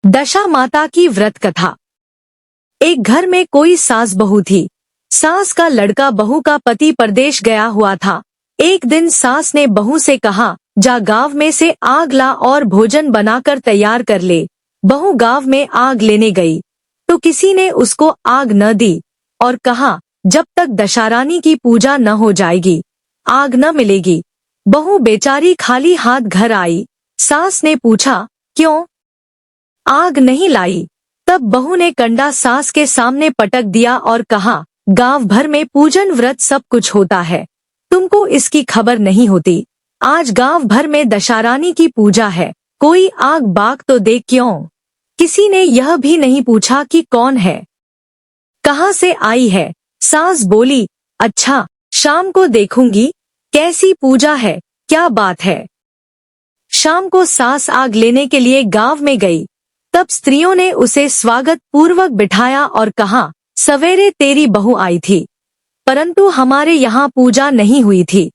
दशा माता की व्रत कथा। एक घर में कोई सास बहू थी। सास का लड़का बहू का पति परदेश गया हुआ था। एक दिन सास ने बहू से कहा, जा गांव में से आग ला और भोजन बनाकर तैयार कर ले। बहू गांव में आग लेने गई तो किसी ने उसको आग न दी और कहा, जब तक दशारानी की पूजा न हो जाएगी आग न मिलेगी। बहू बेचारी खाली हाथ घर आई। सास ने पूछा, क्यों आग नहीं लाई? तब बहू ने कंडा सास के सामने पटक दिया और कहा, गांव भर में पूजन व्रत सब कुछ होता है, तुमको इसकी खबर नहीं होती। आज गांव भर में दशारानी की पूजा है, कोई आग बाग तो दे। क्यों? किसी ने यह भी नहीं पूछा कि कौन है, कहाँ से आई है। सास बोली, अच्छा शाम को देखूंगी कैसी पूजा है, क्या बात है। शाम को सास आग लेने के लिए गांव में गई। तब स्त्रियों ने उसे स्वागत पूर्वक बिठाया और कहा, सवेरे तेरी बहू आई थी, परंतु हमारे यहाँ पूजा नहीं हुई थी,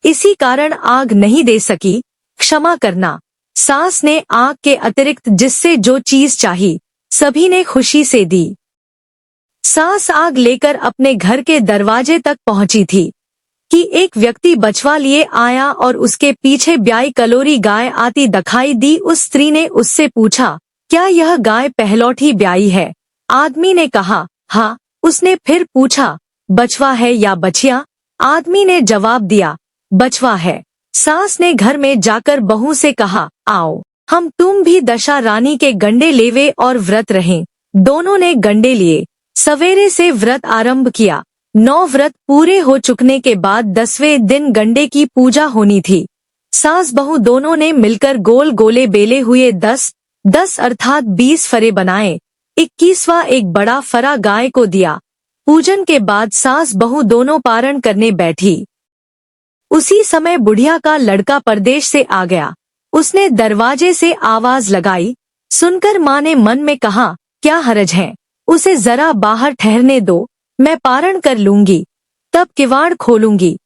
इसी कारण आग नहीं दे सकी, क्षमा करना। सास ने आग के अतिरिक्त जिससे जो चीज चाही सभी ने खुशी से दी। सास आग लेकर अपने घर के दरवाजे तक पहुंची थी कि एक व्यक्ति बछवा लिए आया और उसके पीछे ब्याई कलोरी गाय आती दिखाई दी। उस स्त्री ने उससे पूछा, क्या यह गाय पहलौठी ब्याई है? आदमी ने कहा, हाँ। उसने फिर पूछा, बछवा है या बछिया? आदमी ने जवाब दिया, बछवा है। सास ने घर में जाकर बहू से कहा, आओ हम तुम भी दशा रानी के गंडे लेवे और व्रत रहें। दोनों ने गंडे लिए। सवेरे से व्रत आरंभ किया। 9 व्रत पूरे हो चुकने के बाद 10वें दिन गंडे की पूजा होनी थी। सास बहू दोनों ने मिलकर गोल गोले बेले हुए 10 अर्थात 20 फरे बनाए। 21वां एक बड़ा फरा गाय को दिया। पूजन के बाद सास बहू दोनों पारण करने बैठी। उसी समय बुढ़िया का लड़का परदेश से आ गया। उसने दरवाजे से आवाज लगाई। सुनकर माँ ने मन में कहा, क्या हरज है, उसे जरा बाहर ठहरने दो, मैं पारण कर लूंगी, तब किवाड़ खोलूंगी।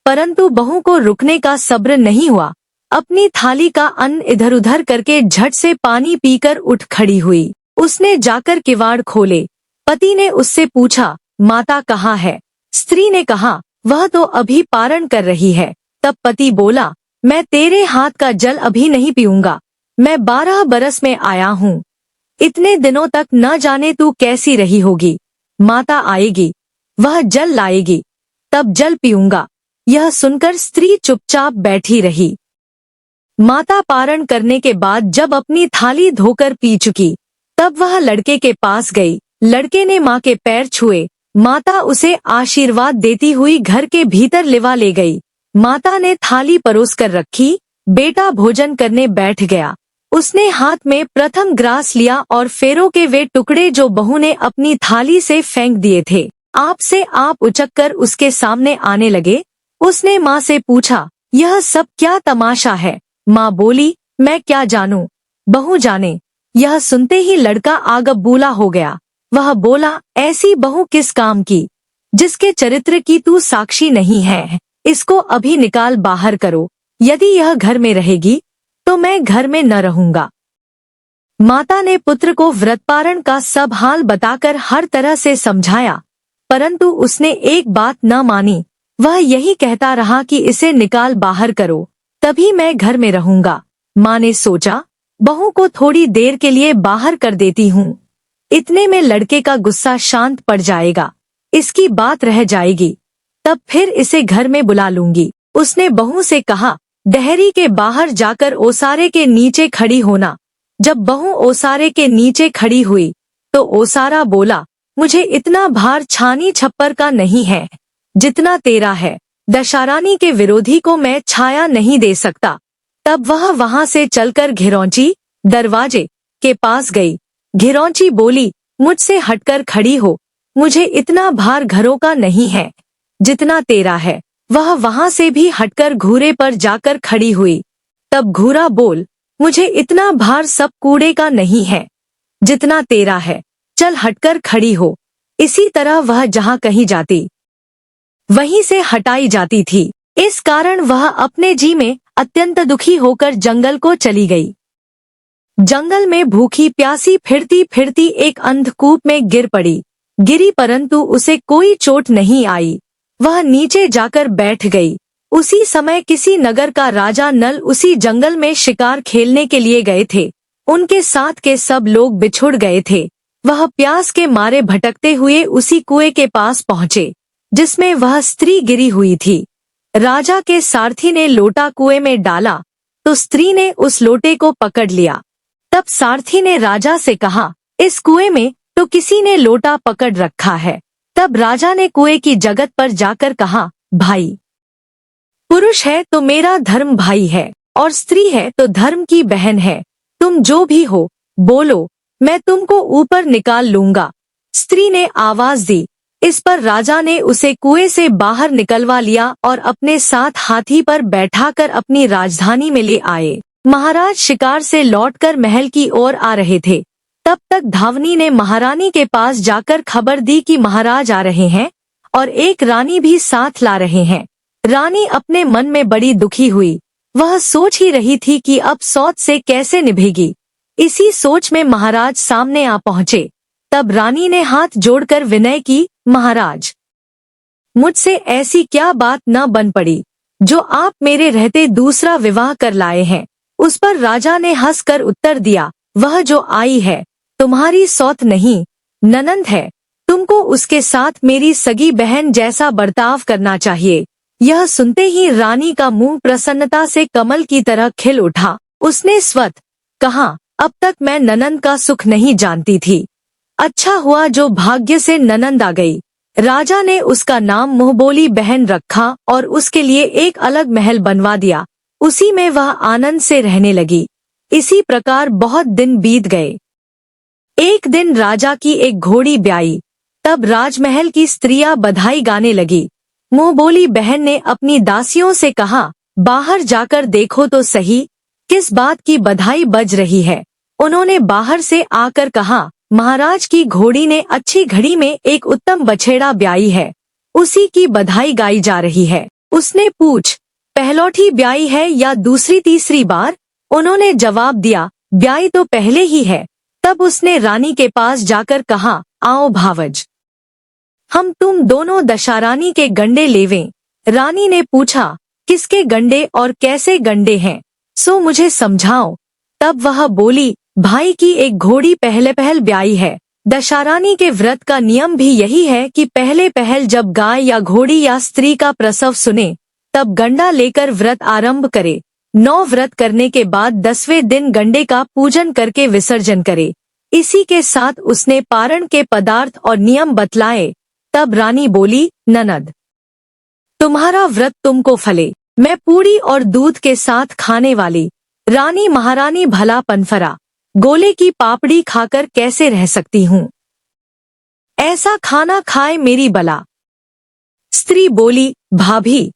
परंतु बहू को रुकने का सब्र नहीं हुआ। अपनी थाली का अन्न इधर उधर करके झट से पानी पीकर उठ खड़ी हुई। उसने जाकर किवाड़ खोले। पति ने उससे पूछा, माता कहाँ है? स्त्री ने कहा, वह तो अभी पारण कर रही है। तब पति बोला, मैं तेरे हाथ का जल अभी नहीं पीऊंगा, मैं 12 बरस में आया हूँ, इतने दिनों तक न जाने तू कैसी रही होगी। माता आएगी, वह जल लाएगी, तब जल पीऊंगा। यह सुनकर स्त्री चुपचाप बैठी रही। माता पारण करने के बाद जब अपनी थाली धोकर पी चुकी, तब वह लड़के के पास गई। लड़के ने माँ के पैर छुए। माता उसे आशीर्वाद देती हुई घर के भीतर लिवा ले गई। माता ने थाली परोस कर रखी। बेटा भोजन करने बैठ गया। उसने हाथ में प्रथम ग्रास लिया और फेरों के वे टुकड़े जो बहू ने अपनी थाली से फेंक दिए थे, आप से आप उचककर उसके सामने आने लगे। उसने माँ से पूछा, यह सब क्या तमाशा है? माँ बोली, मैं क्या जानूं, बहू जाने। यह सुनते ही लड़का आगबूला हो गया। वह बोला, ऐसी बहू किस काम की, जिसके चरित्र की तू साक्षी नहीं है? इसको अभी निकाल बाहर करो। यदि यह घर में रहेगी तो मैं घर में न रहूंगा। माता ने पुत्र को व्रत पारण का सब हाल बताकर हर तरह से समझाया, परंतु उसने एक बात न मानी। वह यही कहता रहा कि इसे निकाल बाहर करो, तभी मैं घर में रहूंगा। माँ ने सोचा, बहू को थोड़ी देर के लिए बाहर कर देती हूँ, इतने में लड़के का गुस्सा शांत पड़ जाएगा, इसकी बात रह जाएगी, तब फिर इसे घर में बुला लूंगी। उसने बहू से कहा, डहरी के बाहर जाकर ओसारे के नीचे खड़ी होना। जब बहू ओसारे के नीचे खड़ी हुई तो ओसारा बोला, मुझे इतना भार छानी छप्पर का नहीं है जितना तेरा है। दशारानी के विरोधी को मैं छाया नहीं दे सकता। तब वह वहां से चलकर घिरौंची दरवाजे के पास गई। घिरौंची बोली, मुझसे हटकर खड़ी हो, मुझे इतना भार घरों का नहीं है जितना तेरा है। वह वहां से भी हटकर घूरे पर जाकर खड़ी हुई। तब घूरा बोल, मुझे इतना भार सब कूड़े का नहीं है जितना तेरा है, चल हटकर खड़ी हो। इसी तरह वह जहां कहीं जाती वहीं से हटाई जाती थी। इस कारण वह अपने जी में अत्यंत दुखी होकर जंगल को चली गई। जंगल में भूखी प्यासी फिरती फिरती एक अंधकूप में गिर पड़ी। गिरी परंतु उसे कोई चोट नहीं आई। वह नीचे जाकर बैठ गई। उसी समय किसी नगर का राजा नल उसी जंगल में शिकार खेलने के लिए गए थे। उनके साथ के सब लोग बिछुड़ गए थे। वह प्यास के मारे भटकते हुए उसी कुएं के पास पहुँचे जिसमें वह स्त्री गिरी हुई थी। राजा के सारथी ने लोटा कुएं में डाला तो स्त्री ने उस लोटे को पकड़ लिया। तब सारथी ने राजा से कहा, इस कुएं में तो किसी ने लोटा पकड़ रखा है। तब राजा ने कुएं की जगत पर जाकर कहा, भाई, पुरुष है तो मेरा धर्म भाई है और स्त्री है तो धर्म की बहन है। तुम जो भी हो बोलो, मैं तुमको ऊपर निकाल लूंगा। स्त्री ने आवाज दी। इस पर राजा ने उसे कुएं से बाहर निकलवा लिया और अपने साथ हाथी पर बैठाकर अपनी राजधानी में ले आए। महाराज शिकार से लौटकर महल की ओर आ रहे थे। तब तक धावनी ने महारानी के पास जाकर खबर दी कि महाराज आ रहे हैं और एक रानी भी साथ ला रहे हैं। रानी अपने मन में बड़ी दुखी हुई। वह सोच ही रही थी कि अब सौत से कैसे निभेगी। इसी सोच में महाराज सामने आ पहुँचे। तब रानी ने हाथ जोड़कर विनय की, महाराज, मुझसे ऐसी क्या बात न बन पड़ी जो आप मेरे रहते दूसरा विवाह कर लाए हैं। उस पर राजा ने हंसकर उत्तर दिया, वह जो आई है तुम्हारी सौत नहीं, ननंद है। तुमको उसके साथ मेरी सगी बहन जैसा बर्ताव करना चाहिए। यह सुनते ही रानी का मुंह प्रसन्नता से कमल की तरह खिल उठा। उसने स्वत कहा, अब तक मैं ननंद का सुख नहीं जानती थी। अच्छा हुआ जो भाग्य से ननंद आ गई। राजा ने उसका नाम मुंहबोली बहन रखा और उसके लिए एक अलग महल बनवा दिया। उसी में वह आनंद से रहने लगी। इसी प्रकार बहुत दिन बीत गए। एक दिन राजा की एक घोड़ी ब्याई। तब राजमहल की स्त्रियां बधाई गाने लगी। मुंहबोली बहन ने अपनी दासियों से कहा, बाहर जाकर देखो तो सही किस बात की बधाई बज रही है। उन्होंने बाहर से आकर कहा, महाराज की घोड़ी ने अच्छी घड़ी में एक उत्तम बछेड़ा ब्याई है, उसी की बधाई गाई जा रही है। उसने पूछ, पहलौठी ब्याई है या दूसरी तीसरी बार? उन्होंने जवाब दिया, ब्याई तो पहले ही है। तब उसने रानी के पास जाकर कहा, आओ भावज, हम तुम दोनों दशारानी के गंडे लेवें। रानी ने पूछा, किसके गंडे और कैसे गंडे हैं, सो मुझे समझाओ। तब वह बोली, भाई की एक घोड़ी पहले पहल ब्याई है। दशारानी के व्रत का नियम भी यही है कि पहले पहल जब गाय या घोड़ी या स्त्री का प्रसव सुने तब गंडा लेकर व्रत आरंभ करे। 9 व्रत करने के बाद 10वें दिन गंडे का पूजन करके विसर्जन करे। इसी के साथ उसने पारण के पदार्थ और नियम बतलाए। तब रानी बोली, ननद, तुम्हारा व्रत तुमको फले। मैं पूरी और दूध के साथ खाने वाली रानी महारानी भला पनफरा गोले की पापड़ी खाकर कैसे रह सकती हूँ? ऐसा खाना खाए मेरी बला। स्त्री बोली, भाभी,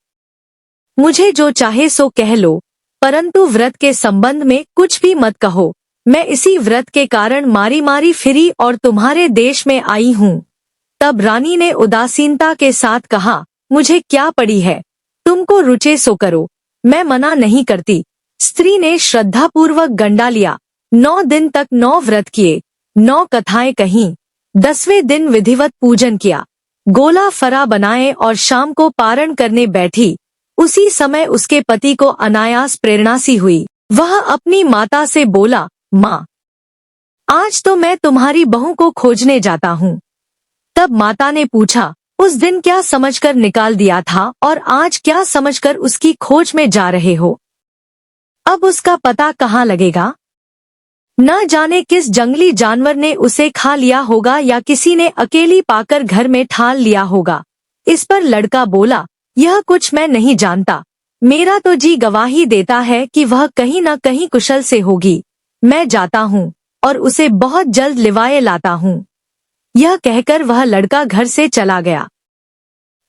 मुझे जो चाहे सो कह लो, परंतु व्रत के संबंध में कुछ भी मत कहो। मैं इसी व्रत के कारण मारी मारी फिरी और तुम्हारे देश में आई हूँ। तब रानी ने उदासीनता के साथ कहा, मुझे क्या पड़ी है, तुमको रुचे सो करो, मैं मना नहीं करती। स्त्री ने श्रद्धापूर्वक गंडा लिया। 9 दिन तक 9 व्रत किए, 9 कथाएं कहीं। 10वें दिन विधिवत पूजन किया, गोला फरा बनाए और शाम को पारण करने बैठी। उसी समय उसके पति को अनायास प्रेरणा सी हुई। वह अपनी माता से बोला, माँ, आज तो मैं तुम्हारी बहू को खोजने जाता हूँ। तब माता ने पूछा, उस दिन क्या समझकर निकाल दिया था और आज क्या समझकर उसकी खोज में जा रहे हो? अब उसका पता कहाँ लगेगा? न जाने किस जंगली जानवर ने उसे खा लिया होगा या किसी ने अकेली पाकर घर में ठाल लिया होगा। इस पर लड़का बोला, यह कुछ मैं नहीं जानता। मेरा तो जी गवाही देता है कि वह कहीं न कहीं कुशल से होगी। मैं जाता हूँ और उसे बहुत जल्द लिवाए लाता हूँ। यह कहकर वह लड़का घर से चला गया।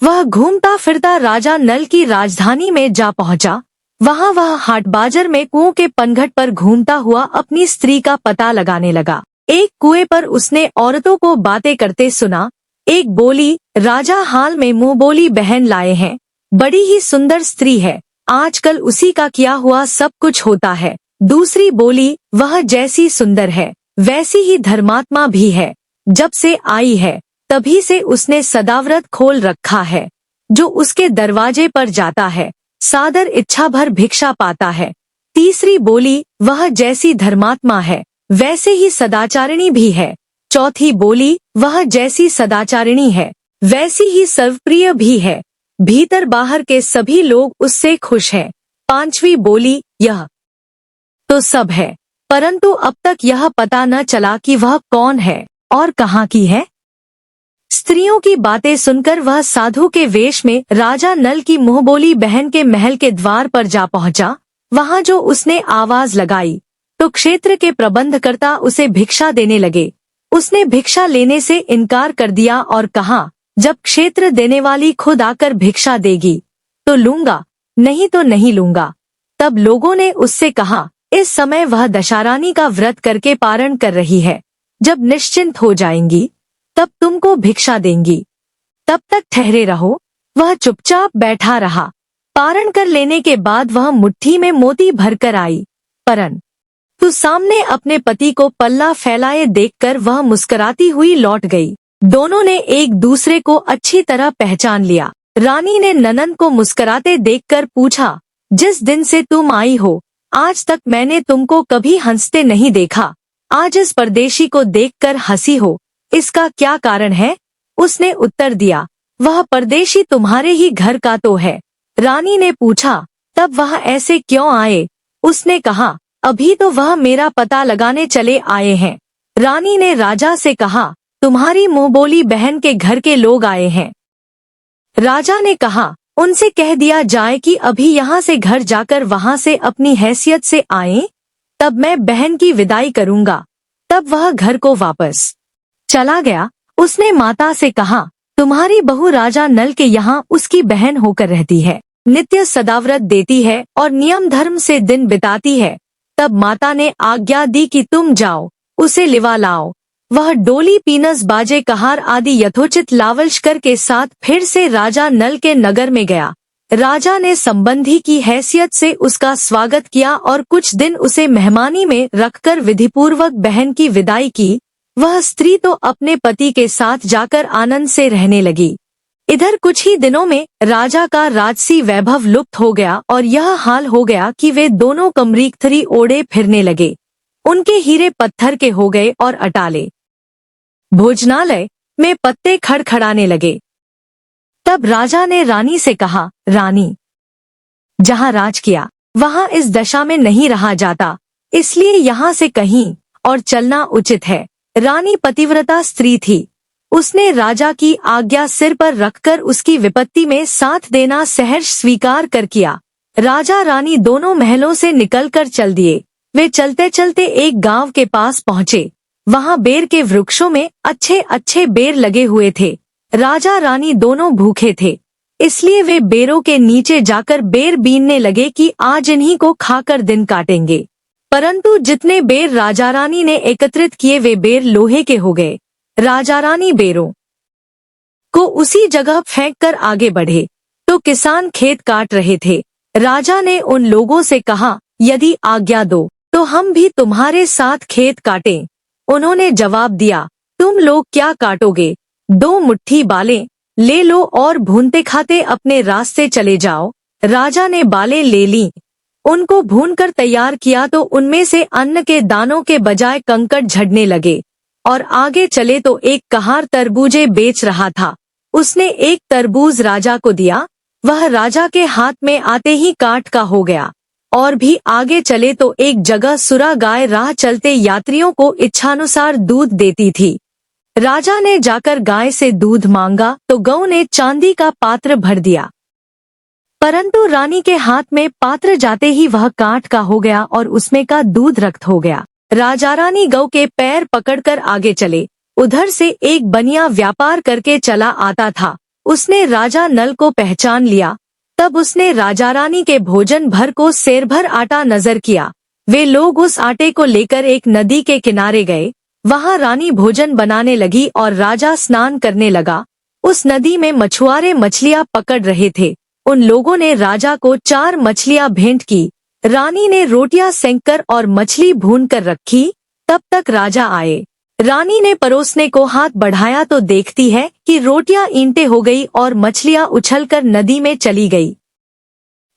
वह घूमता फिरता राजा नल की राजधानी में जा पहुंचा। वहां वह हाट बाजार में कुओं के पनघट पर घूमता हुआ अपनी स्त्री का पता लगाने लगा। एक कुएं पर उसने औरतों को बातें करते सुना। एक बोली, राजा हाल में मुंहबोली बहन लाए हैं, बड़ी ही सुंदर स्त्री है, आजकल उसी का किया हुआ सब कुछ होता है। दूसरी बोली, वह जैसी सुंदर है वैसी ही धर्मात्मा भी है। जब से आई है तभी से उसने सदाव्रत खोल रखा है। जो उसके दरवाजे पर जाता है सादर इच्छा भर भिक्षा पाता है। तीसरी बोली, वह जैसी धर्मात्मा है वैसे ही सदाचारिणी भी है। चौथी बोली, वह जैसी सदाचारिणी है वैसी ही सर्वप्रिय भी है। भीतर बाहर के सभी लोग उससे खुश हैं। पांचवी बोली, यह तो सब है, परंतु अब तक यह पता न चला कि वह कौन है और कहाँ की है। स्त्रियों की बातें सुनकर वह साधु के वेश में राजा नल की मुंहबोली बहन के महल के द्वार पर जा पहुंचा। वहां जो उसने आवाज लगाई तो क्षेत्र के प्रबंधकर्ता उसे भिक्षा देने लगे। उसने भिक्षा लेने से इनकार कर दिया और कहा, जब क्षेत्र देने वाली खुद आकर भिक्षा देगी तो लूंगा, नहीं तो नहीं लूंगा। तब लोगों ने उससे कहा, इस समय वह दशारानी का व्रत करके पारण कर रही है। जब निश्चिंत हो जाएंगी तब तुमको भिक्षा देंगी, तब तक ठहरे रहो। वह चुपचाप बैठा रहा। पारण कर लेने के बाद वह मुट्ठी में मोती भरकर आई, परंतु सामने अपने पति को पल्ला फैलाए देखकर वह मुस्कुराती हुई लौट गई। दोनों ने एक दूसरे को अच्छी तरह पहचान लिया। रानी ने ननंद को मुस्कुराते देखकर पूछा, जिस दिन से तुम आई हो आज तक मैंने तुमको कभी हंसते नहीं देखा। आज इस परदेशी को देखकर हंसी हो, इसका क्या कारण है? उसने उत्तर दिया, वह परदेशी तुम्हारे ही घर का तो है। रानी ने पूछा, तब वह ऐसे क्यों आए? उसने कहा, अभी तो वह मेरा पता लगाने चले आए हैं। रानी ने राजा से कहा, तुम्हारी मुंहबोली बहन के घर के लोग आए हैं। राजा ने कहा, उनसे कह दिया जाए कि अभी यहाँ से घर जाकर वहाँ से अपनी हैसियत से आएं, तब मैं बहन की विदाई करूँगा। तब वह घर को वापस चला गया। उसने माता से कहा, तुम्हारी बहू राजा नल के यहाँ उसकी बहन होकर रहती है, नित्य सदाव्रत देती है और नियम धर्म से दिन बिताती है। तब माता ने आज्ञा दी कि तुम जाओ, उसे लिवा लाओ। वह डोली, पीनस, बाजे, कहार आदि यथोचित लावलश्कर के साथ फिर से राजा नल के नगर में गया। राजा ने संबंधी की हैसियत से उसका स्वागत किया और कुछ दिन उसे मेहमानी में रखकर विधिपूर्वक बहन की विदाई की। वह स्त्री तो अपने पति के साथ जाकर आनंद से रहने लगी। इधर कुछ ही दिनों में राजा का राजसी वैभव लुप्त हो गया और यह हाल हो गया कि वे दोनों कमरीखथरी ओढ़े फिरने लगे। उनके हीरे पत्थर के हो गए और अटाले भोजनालय में पत्ते खड़खड़ाने लगे। तब राजा ने रानी से कहा, रानी, जहाँ राज किया वहाँ इस दशा में नहीं रहा जाता, इसलिए यहाँ से कहीं और चलना उचित है। रानी पतिव्रता स्त्री थी। उसने राजा की आज्ञा सिर पर रखकर उसकी विपत्ति में साथ देना सहर्ष स्वीकार कर किया। राजा रानी दोनों महलों से निकलकर चल दिए। वे चलते चलते एक गांव के पास पहुँचे। वहां बेर के वृक्षों में अच्छे अच्छे बेर लगे हुए थे। राजा रानी दोनों भूखे थे, इसलिए वे बेरों के नीचे जाकर बेर बीनने लगे कि आज इन्हीं को खाकर दिन काटेंगे। परंतु जितने बेर राजा रानी ने एकत्रित किए वे बेर लोहे के हो गए। राजा रानी बेरों को उसी जगह फेंककर आगे बढ़े तो किसान खेत काट रहे थे। राजा ने उन लोगों से कहा, यदि आज्ञा दो तो हम भी तुम्हारे साथ खेत काटें। उन्होंने जवाब दिया, तुम लोग क्या काटोगे? 2 मुट्ठी बालें ले लो और भूनते खाते अपने रास्ते चले जाओ। राजा ने बालें ले लीं, उनको भूनकर तैयार किया तो उनमें से अन्न के दानों के बजाय कंकड़ झड़ने लगे। और आगे चले तो एक कहार तरबूजे बेच रहा था। उसने एक तरबूज राजा को दिया। वह राजा के हाथ में आते ही काट का हो गया। और भी आगे चले तो एक जगह सुरा गाय राह चलते यात्रियों को इच्छानुसार दूध देती थी। राजा ने जाकर गाय से दूध मांगा तो गऊ ने चांदी का पात्र भर दिया, परंतु रानी के हाथ में पात्र जाते ही वह कांट का हो गया और उसमें का दूध रक्त हो गया। राजा रानी गऊ के पैर पकड़कर आगे चले। उधर से एक बनिया व्यापार करके चला आता था। उसने राजा नल को पहचान लिया। तब उसने राजा रानी के भोजन भर को सेर भर आटा नजर किया। वे लोग उस आटे को लेकर एक नदी के किनारे गए। वहां रानी भोजन बनाने लगी और राजा स्नान करने लगा। उस नदी में मछुआरे मछलियां पकड़ रहे थे। उन लोगों ने राजा को 4 मछलियां भेंट की। रानी ने रोटियां सेंककर और मछली भून कर रखी। तब तक राजा आए। रानी ने परोसने को हाथ बढ़ाया तो देखती है कि रोटियां ईंटें हो गई और मछलियां उछलकर नदी में चली गई।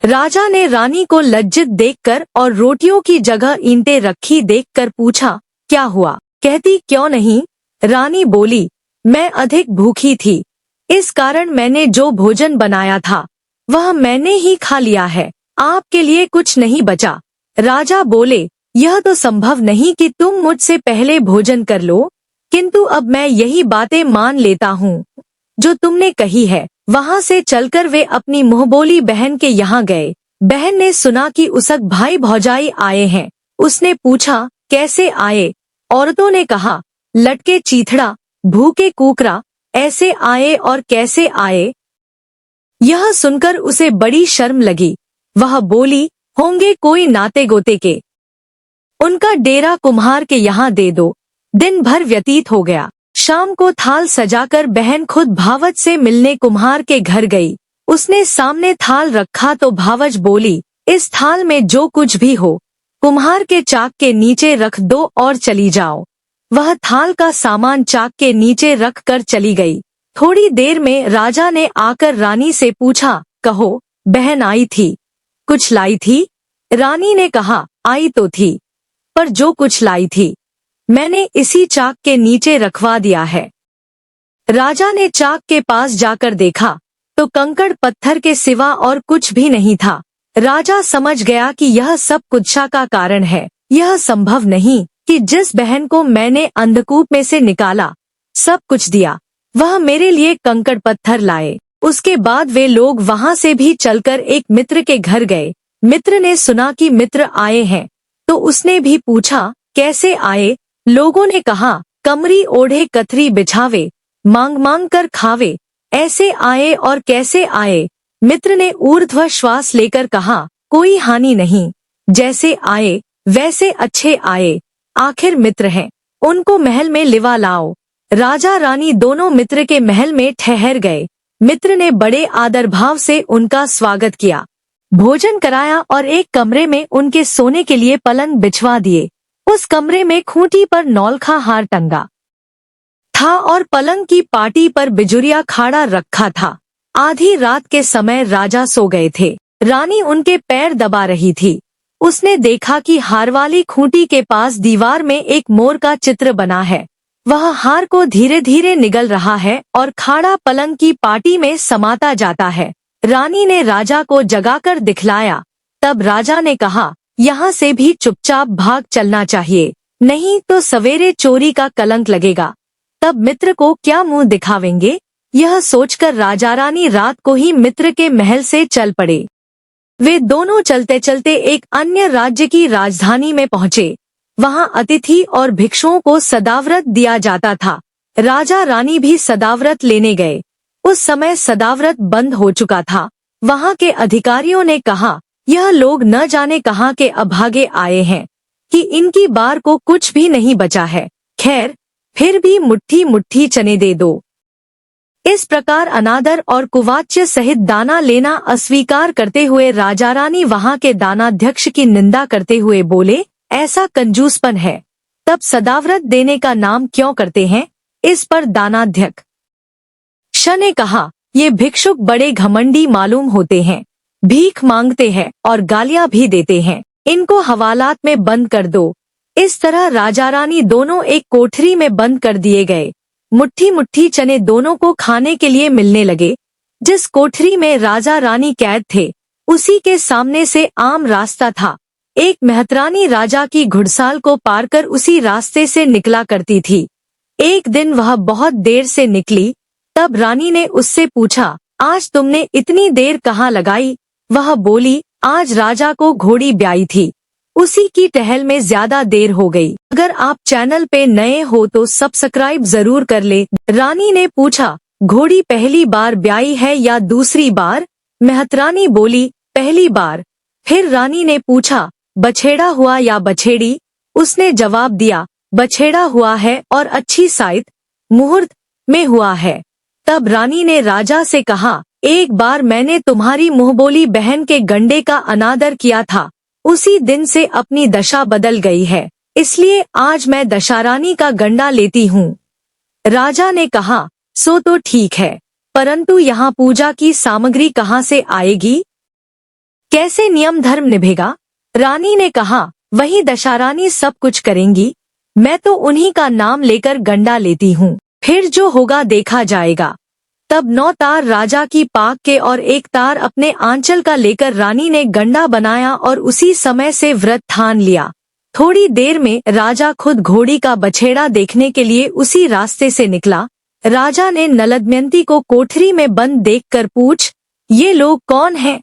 राजा ने रानी को लज्जित देखकर और रोटियों की जगह ईंटें रखी देखकर पूछा, क्या हुआ? कहती क्यों नहीं? रानी बोली, मैं अधिक भूखी थी, इस कारण मैंने जो भोजन बनाया था वह मैंने ही खा लिया है, आपके लिए कुछ नहीं बचा। राजा बोले, यह तो संभव नहीं कि तुम मुझसे पहले भोजन कर लो, किंतु अब मैं यही बातें मान लेता हूँ जो तुमने कही है। वहाँ से चलकर वे अपनी मुंहबोली बहन के यहाँ गए। बहन ने सुना कि उसक भाई भौजाई आए हैं। उसने पूछा, कैसे आए? औरतों ने कहा, लटके चीथड़ा, भूखे कुकरा, ऐसे आए। और कैसे आए? यह सुनकर उसे बड़ी शर्म लगी। वह बोली, होंगे कोई नाते गोते के, उनका डेरा कुम्हार के यहाँ दे दो। दिन भर व्यतीत हो गया। शाम को थाल सजाकर बहन खुद भावज से मिलने कुम्हार के घर गई। उसने सामने थाल रखा तो भावज बोली, इस थाल में जो कुछ भी हो कुम्हार के चाक के नीचे रख दो और चली जाओ। वह थाल का सामान चाक के नीचे रख कर चली गई। थोड़ी देर में राजा ने आकर रानी से पूछा, कहो, बहन आई थी, कुछ लाई थी? रानी ने कहा, आई तो थी, पर जो कुछ लाई थी मैंने इसी चाक के नीचे रखवा दिया है। राजा ने चाक के पास जाकर देखा तो कंकड़ पत्थर के सिवा और कुछ भी नहीं था। राजा समझ गया कि यह सब कुत्सा का कारण है। यह संभव नहीं कि जिस बहन को मैंने अंधकूप में से निकाला, सब कुछ दिया, वह मेरे लिए कंकड़ पत्थर लाए। उसके बाद वे लोग वहां से भी चलकर एक मित्र के घर गए। मित्र ने सुना कि मित्र आए हैं तो उसने भी पूछा, कैसे आए? लोगों ने कहा, कमरी ओढ़े कथरी बिछावे, मांग मांग कर खावे, ऐसे आए। और कैसे आए? मित्र ने ऊर्ध्व श्वास लेकर कहा, कोई हानि नहीं, जैसे आए वैसे अच्छे आए, आखिर मित्र हैं, उनको महल में लिवा लाओ। राजा रानी दोनों मित्र के महल में ठहर गए। मित्र ने बड़े आदर भाव से उनका स्वागत किया, भोजन कराया और एक कमरे में उनके सोने के लिए पलंग बिछवा दिए। उस कमरे में खूंटी पर नौलखा हार टंगा था और पलंग की पाटी पर बिजुरिया खाड़ा रखा था। आधी रात के समय राजा सो गए थे। रानी उनके पैर दबा रही थी। उसने देखा कि हार वाली खूंटी के पास दीवार में एक मोर का चित्र बना है। वह हार को धीरे धीरे निगल रहा है और खाड़ा पलंग की पाटी में समाता जाता है। रानी ने राजा को जगाकर दिखलाया। तब राजा ने कहा, यहाँ से भी चुपचाप भाग चलना चाहिए, नहीं तो सवेरे चोरी का कलंक लगेगा। तब मित्र को क्या मुंह दिखावेंगे? यह सोचकर राजा रानी रात को ही मित्र के महल से चल पड़े। वे दोनों चलते चलते एक अन्य राज्य की राजधानी में पहुँचे। वहाँ अतिथि और भिक्षुओं को सदाव्रत दिया जाता था। राजा रानी भी सदाव्रत लेने गए। उस समय सदाव्रत बंद हो चुका था। वहाँ के अधिकारियों ने कहा, यह लोग न जाने कहाँ के अभागे आए हैं कि इनकी बार को कुछ भी नहीं बचा है। खैर, फिर भी मुट्ठी मुट्ठी चने दे दो। इस प्रकार अनादर और कुवाच्य सहित दाना लेना अस्वीकार करते हुए राजा रानी वहाँ के दानाध्यक्ष की निंदा करते हुए बोले, ऐसा कंजूसपन है, तब सदाव्रत देने का नाम क्यों करते हैं? इस पर दानाध्यक्ष ने कहा, ये भिक्षुक बड़े घमंडी मालूम होते हैं, भीख मांगते हैं और गालियां भी देते हैं, इनको हवालात में बंद कर दो। इस तरह राजा रानी दोनों एक कोठरी में बंद कर दिए गए। मुट्ठी मुट्ठी चने दोनों को खाने के लिए मिलने लगे। जिस कोठरी में राजा रानी कैद थे, उसी के सामने से आम रास्ता था। एक मेहतरानी राजा की घुड़साल को पार कर उसी रास्ते से निकला करती थी। एक दिन वह बहुत देर से निकली। तब रानी ने उससे पूछा, आज तुमने इतनी देर कहाँ लगाई? वह बोली, आज राजा को घोड़ी ब्याई थी, उसी की टहल में ज्यादा देर हो गई। अगर आप चैनल पे नए हो तो सब्सक्राइब जरूर कर ले। रानी ने पूछा, घोड़ी पहली बार ब्याई है या दूसरी बार? मेहतरानी बोली, पहली बार। फिर रानी ने पूछा, बछेड़ा हुआ या बछेड़ी? उसने जवाब दिया, बछेड़ा हुआ है और अच्छी साइत मुहूर्त में हुआ है। तब रानी ने राजा से कहा, एक बार मैंने तुम्हारी मुंहबोली बहन के गंडे का अनादर किया था, उसी दिन से अपनी दशा बदल गई है, इसलिए आज मैं दशारानी का गंडा लेती हूँ। राजा ने कहा, सो तो ठीक है, परंतु यहाँ पूजा की सामग्री कहाँ से आएगी? कैसे नियम धर्म निभेगा? रानी ने कहा, वही दशारानी सब कुछ करेंगी, मैं तो उन्हीं का नाम लेकर गंडा लेती हूँ, फिर जो होगा देखा जाएगा। तब 9 तार राजा की पाक के और 1 तार अपने आंचल का लेकर रानी ने गंडा बनाया और उसी समय से व्रत ठान लिया। थोड़ी देर में राजा खुद घोड़ी का बछेड़ा देखने के लिए उसी रास्ते से निकला। राजा ने नल दमयंती को कोठरी में बंद देखकर पूछ, ये लोग कौन हैं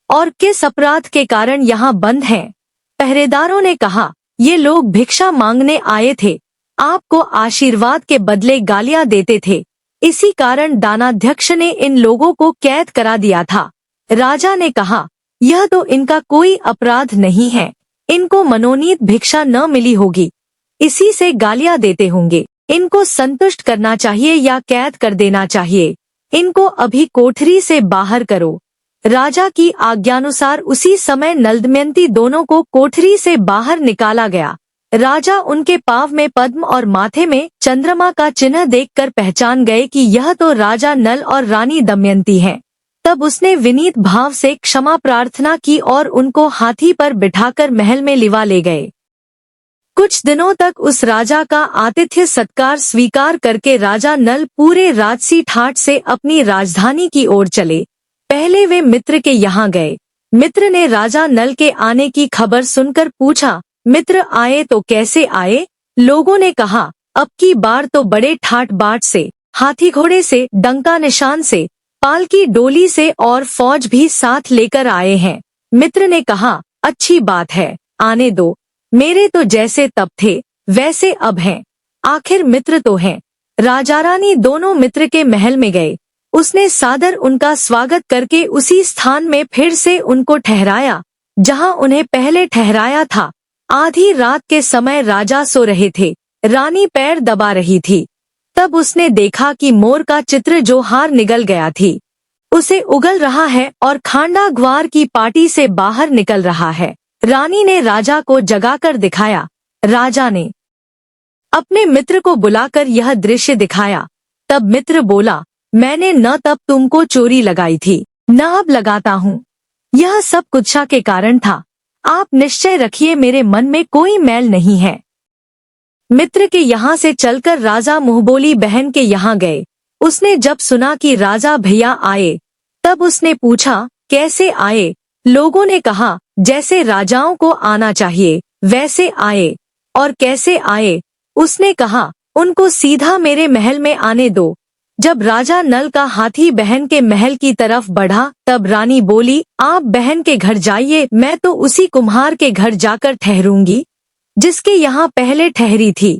और किस अपराध के कारण यहाँ बंद हैं? पहरेदारों ने कहा, ये लोग भिक्षा मांगने आए थे, आपको आशीर्वाद के बदले गालियां देते थे, इसी कारण दानाध्यक्ष ने इन लोगों को कैद करा दिया था। राजा ने कहा, यह तो इनका कोई अपराध नहीं है, इनको मनोनीत भिक्षा न मिली होगी, इसी से गालियां देते होंगे। इनको संतुष्ट करना चाहिए या कैद कर देना चाहिए। इनको अभी कोठरी से बाहर करो। राजा की आज्ञानुसार उसी समय नल दमयंती दोनों को कोठरी से बाहर निकाला गया। राजा उनके पाँव में पद्म और माथे में चंद्रमा का चिन्ह देखकर पहचान गए कि यह तो राजा नल और रानी दमयंती हैं। तब उसने विनीत भाव से क्षमा प्रार्थना की और उनको हाथी पर बिठाकर महल में लिवा ले गए। कुछ दिनों तक उस राजा का आतिथ्य सत्कार स्वीकार करके राजा नल पूरे राजसी ठाट से अपनी राजधानी की ओर चले। पहले वे मित्र के यहाँ गए। मित्र ने राजा नल के आने की खबर सुनकर पूछा, मित्र आए तो कैसे आए? लोगों ने कहा, अब की बार तो बड़े ठाट बाट से, हाथी घोड़े से, डंका निशान से, पालकी डोली से और फौज भी साथ लेकर आए हैं। मित्र ने कहा, अच्छी बात है, आने दो, मेरे तो जैसे तब थे वैसे अब हैं, आखिर मित्र तो हैं। राजा रानी दोनों मित्र के महल में गए। उसने सादर उनका स्वागत करके उसी स्थान में फिर से उनको ठहराया जहां उन्हें पहले ठहराया था। आधी रात के समय राजा सो रहे थे, रानी पैर दबा रही थी। तब उसने देखा कि मोर का चित्र जो हार निगल गया थी उसे उगल रहा है और खांडा ग्वार की पार्टी से बाहर निकल रहा है। रानी ने राजा को जगाकर दिखाया। राजा ने अपने मित्र को बुलाकर यह दृश्य दिखाया। तब मित्र बोला, मैंने न तब तुमको चोरी लगाई थी, न अब लगाता हूँ। यह सब कुत्सा के कारण था। आप निश्चय रखिए, मेरे मन में कोई मैल नहीं है। मित्र के यहाँ से चलकर राजा मुंहबोली बहन के यहाँ गए। उसने जब सुना कि राजा भैया आए, तब उसने पूछा, कैसे आए? लोगों ने कहा, जैसे राजाओं को आना चाहिए वैसे आए। और कैसे आए? उसने कहा, उनको सीधा मेरे महल में आने दो। जब राजा नल का हाथी बहन के महल की तरफ बढ़ा, तब रानी बोली, आप बहन के घर जाइए, मैं तो उसी कुम्हार के घर जाकर ठहरूंगी जिसके यहाँ पहले ठहरी थी।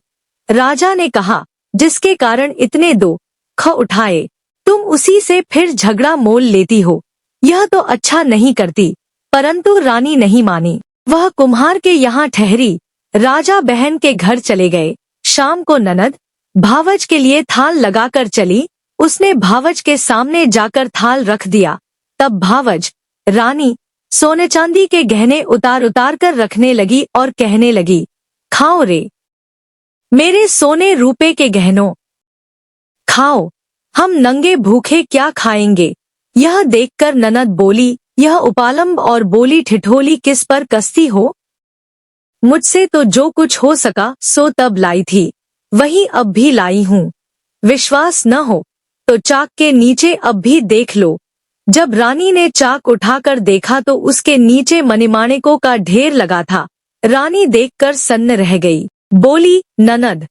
राजा ने कहा, जिसके कारण इतने दुख उठाए, तुम उसी से फिर झगड़ा मोल लेती हो, यह तो अच्छा नहीं करती। परंतु रानी नहीं मानी, वह कुम्हार के यहाँ ठहरी। राजा बहन के घर चले गए। शाम को ननद भावज के लिए थाल लगाकर चली। उसने भावज के सामने जाकर थाल रख दिया। तब भावज रानी सोने चांदी के गहने उतार उतार कर रखने लगी और कहने लगी, खाओ रे मेरे सोने रूपे के गहनों, खाओ, हम नंगे भूखे क्या खाएंगे। यह देखकर ननद बोली, यह उपालंब और बोली ठिठोली किस पर कसती हो? मुझसे तो जो कुछ हो सका सो तब लाई थी, वही अब भी लाई हूँ। विश्वास न हो तो चाक के नीचे अब भी देख लो। जब रानी ने चाक उठाकर देखा तो उसके नीचे मणिमाणिकों का ढेर लगा था। रानी देखकर सन्न रह गई। बोली, ननद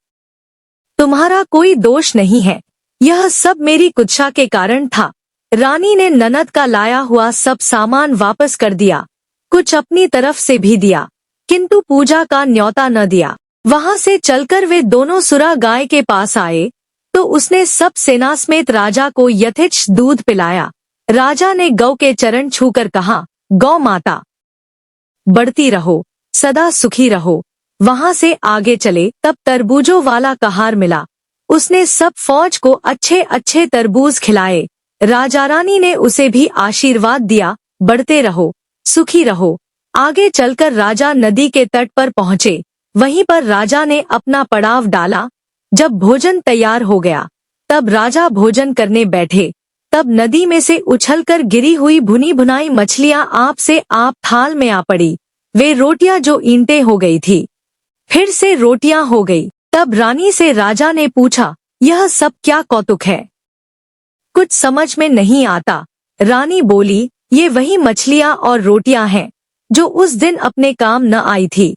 तुम्हारा कोई दोष नहीं है, यह सब मेरी कुत्सा के कारण था। रानी ने ननद का लाया हुआ सब सामान वापस कर दिया, कुछ अपनी तरफ से भी दिया, किंतु पूजा का न्योता न दिया। वहां से चलकर वे दोनों सुरा गाय के पास आए तो उसने सब सेना समेत राजा को यथेच्छ दूध पिलाया। राजा ने गौ के चरण छूकर कहा, गौ माता बढ़ती रहो, सदा सुखी रहो। वहां से आगे चले तब तरबूजों वाला कहार मिला। उसने सब फौज को अच्छे अच्छे तरबूज खिलाए। राजा रानी ने उसे भी आशीर्वाद दिया, बढ़ते रहो, सुखी रहो, आगे चलकर राजा नदी के तट पर पहुँचे। वहीं पर राजा ने अपना पड़ाव डाला। जब भोजन तैयार हो गया तब राजा भोजन करने बैठे। तब नदी में से उछलकर गिरी हुई भुनी भुनाई मछलियां आप से आप थाल में आ पड़ी। वे रोटियां जो ईंटें हो गई थी फिर से रोटियां हो गई। तब रानी से राजा ने पूछा, यह सब क्या कौतुक है? कुछ समझ में नहीं आता। रानी बोली, ये वही मछलियां और रोटियां हैं जो उस दिन अपने काम न आई थी।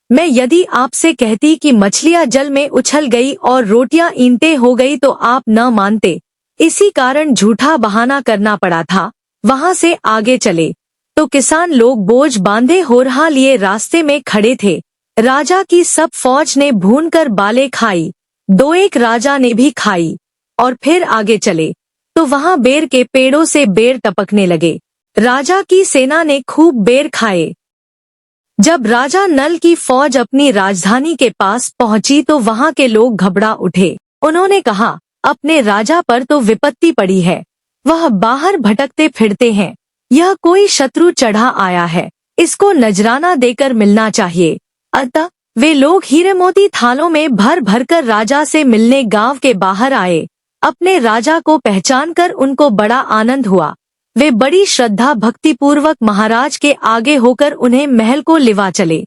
मैं यदि आपसे कहती कि मछलियां जल में उछल गई और रोटियां ईंटें हो गई तो आप न मानते। इसी कारण झूठा बहाना करना पड़ा था। वहां से आगे चले तो किसान लोग बोझ बांधे होरहा लिए रास्ते में खड़े थे। राजा की सब फौज ने भूनकर बालें खाई। दो एक राजा ने भी खाई और फिर आगे चले तो वहां बेर के पेड़ों से बेर टपकने लगे। राजा की सेना ने खूब बेर खाए। जब राजा नल की फौज अपनी राजधानी के पास पहुंची तो वहां के लोग घबरा उठे। उन्होंने कहा, अपने राजा पर तो विपत्ति पड़ी है, वह बाहर भटकते फिरते हैं। यह कोई शत्रु चढ़ा आया है, इसको नजराना देकर मिलना चाहिए। अतः वे लोग हीरे मोती थालों में भर भर कर राजा से मिलने गांव के बाहर आए। अपने राजा को पहचानकर उनको बड़ा आनंद हुआ। वे बड़ी श्रद्धा भक्ति पूर्वक महाराज के आगे होकर उन्हें महल को लिवा चले।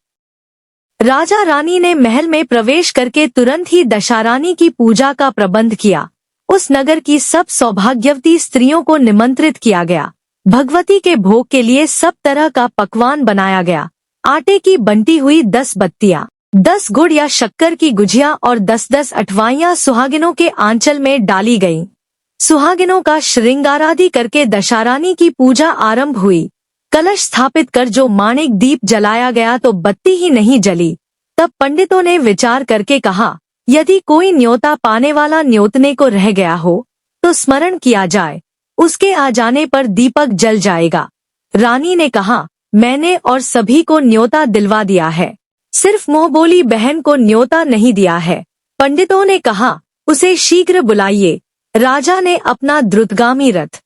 राजा रानी ने महल में प्रवेश करके तुरंत ही दशारानी की पूजा का प्रबंध किया। उस नगर की सब सौभाग्यवती स्त्रियों को निमंत्रित किया गया। भगवती के भोग के लिए सब तरह का पकवान बनाया गया। आटे की बंटी हुई 10 बत्तियां, 10 गुड़ या शक्कर की गुजिया और 10-10 अठवाइयां सुहागिनों के आंचल में डाली गईं। सुहागिनों का श्रृंगारादि करके दशारानी की पूजा आरंभ हुई। कलश स्थापित कर जो माणिक दीप जलाया गया तो बत्ती ही नहीं जली। तब पंडितों ने विचार करके कहा, यदि कोई न्योता पाने वाला न्योतने को रह गया हो तो स्मरण किया जाए, उसके आ जाने पर दीपक जल जाएगा। रानी ने कहा, मैंने और सभी को न्योता दिलवा दिया है, सिर्फ मोहबोली बहन को न्योता नहीं दिया है। पंडितों ने कहा, उसे शीघ्र बुलाइए। राजा ने अपना द्रुतगामी रथ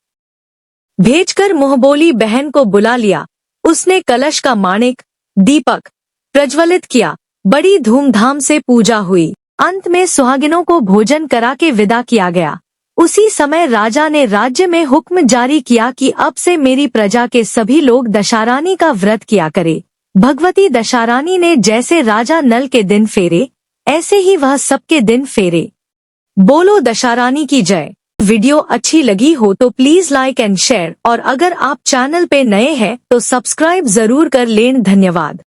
भेजकर मोहबोली बहन को बुला लिया। उसने कलश का माणिक दीपक प्रज्वलित किया। बड़ी धूमधाम से पूजा हुई। अंत में सुहागिनों को भोजन करा के विदा किया गया। उसी समय राजा ने राज्य में हुक्म जारी किया कि अब से मेरी प्रजा के सभी लोग दशारानी का व्रत किया करे। भगवती दशारानी ने जैसे राजा नल के दिन फेरे, ऐसे ही वह सबके दिन फेरे। बोलो दशारानी की जय। वीडियो अच्छी लगी हो तो प्लीज लाइक एंड शेयर, और अगर आप चैनल पे नए हैं तो सब्सक्राइब जरूर कर लें। धन्यवाद।